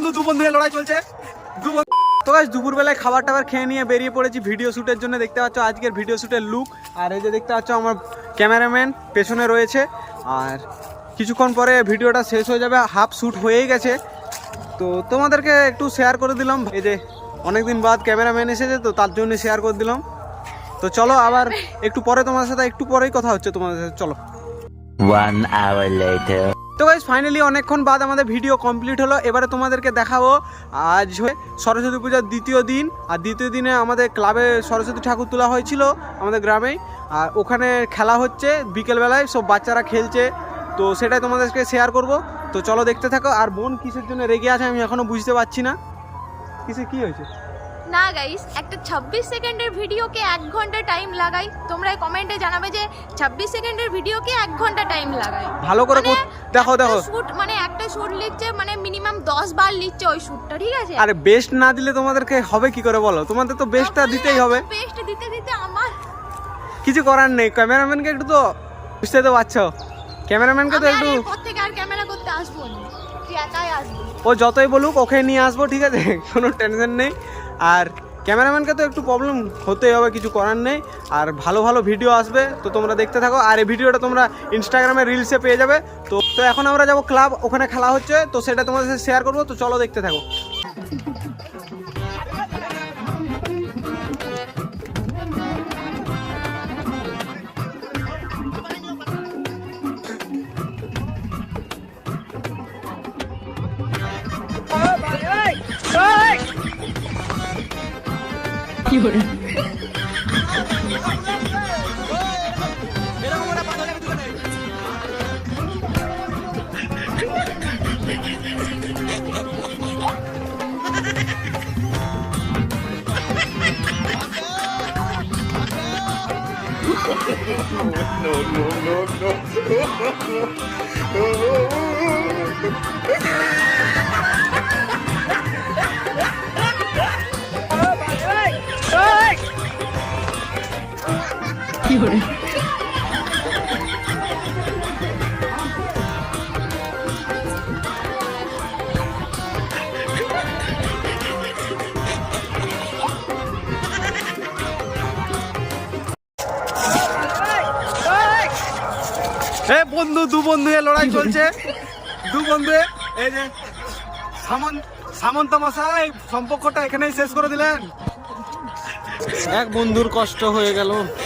দু বন্ধুদের লড়াই চলছে। তো গাইস দুপুরবেলায় খাবার টাবার খেয়ে নিয়ে বেরিয়ে পড়েছি ভিডিও শ্যুটের জন্য। দেখতে পাচ্ছ আজকের ভিডিও শ্যুটের লুক। আর এই যে দেখতে পাচ্ছ আমার ক্যামেরাম্যান পেছনে রয়েছে। আর কিছুক্ষণ পরে ভিডিওটা শেষ হয়ে যাবে, হাফ শ্যুট হয়েই গেছে। তো তোমাদেরকে একটু শেয়ার করে দিলাম, এই যে অনেকদিন বাদ ক্যামেরাম্যান এসেছে তো তার জন্য শেয়ার করে দিলাম। তো চলো আবার একটু পরে তোমাদের সাথে একটু পরেই কথা হচ্ছে তোমাদের সাথে, চলো। 1 hour later. তো গাইস ফাইনালি অনেকক্ষণ বাদ আমাদের ভিডিও কমপ্লিট হলো। এবারে তোমাদেরকে দেখাবো আজ সরস্বতী পূজার দ্বিতীয় দিন। আর দ্বিতীয় দিনে আমাদের ক্লাবে সরস্বতী ঠাকুর তোলা হয়েছিল আমাদের গ্রামেই। আর ওখানে খেলা হচ্ছে বিকেলবেলায়, সব বাচ্চারা খেলছে, তো সেটাই তোমাদেরকে শেয়ার করব। তো চলো দেখতে থাকো। আর বোন কিসের জন্য রেগে আছে আমি এখনো বুঝতে পারছি না, কি হয়েছে না গাইস, একটা 26 সেকেন্ডের ভিডিওকে 1 ঘন্টা টাইম লাগাই। তোমরা কমেন্টে জানাবে যে 26 সেকেন্ডের ভিডিওকে 1 ঘন্টা টাইম লাগাই। ভালো করে দেখো শুট মানে একটা শুট লিখছে মানে মিনিমাম 10 বার লিখছে ওই শুটটা, ঠিক আছে? আরে বেস্ট না দিলে তোমাদেরকে হবে কি করে বলো? তোমাদের তো বেস্টটা দিতেই হবে। বেস্ট দিতে দিতে আমার কিছু করার নেই, ক্যামেরাম্যানকে একটু তো বুঝতে তো পারছো, ক্যামেরাম্যানকে তো একটু। এরপর থেকে আর ক্যামেরা করতে আসবো না, তুই একাই আসবি। ও যতই বলুক ওকে নিয়ে আসবো, ঠিক আছে, কোনো টেনশন নেই। আর ক্যামেরাম্যানকে তো একটু প্রবলেম হতেই হবে, কিছু করার নেই। আর ভালো ভালো ভিডিও আসবে, তো তোমরা দেখতে থাকো। আর এই ভিডিওটা তোমরা ইনস্টাগ্রামে রিলসে পেয়ে যাবে। তো এখন আমরা যাবো ক্লাব, ওখানে খেলা হচ্ছে, তো সেটা তোমাদের সাথে শেয়ার করবো। তো চলো দেখতে থাকো। দু বন্ধুদের লড়াই চলছে। দু বন্ধু, এই যে সামন্ত মশাই সম্পর্কটা এখানেই শেষ করে দিলেন। এক বন্ধুর কষ্ট হয়ে গেল।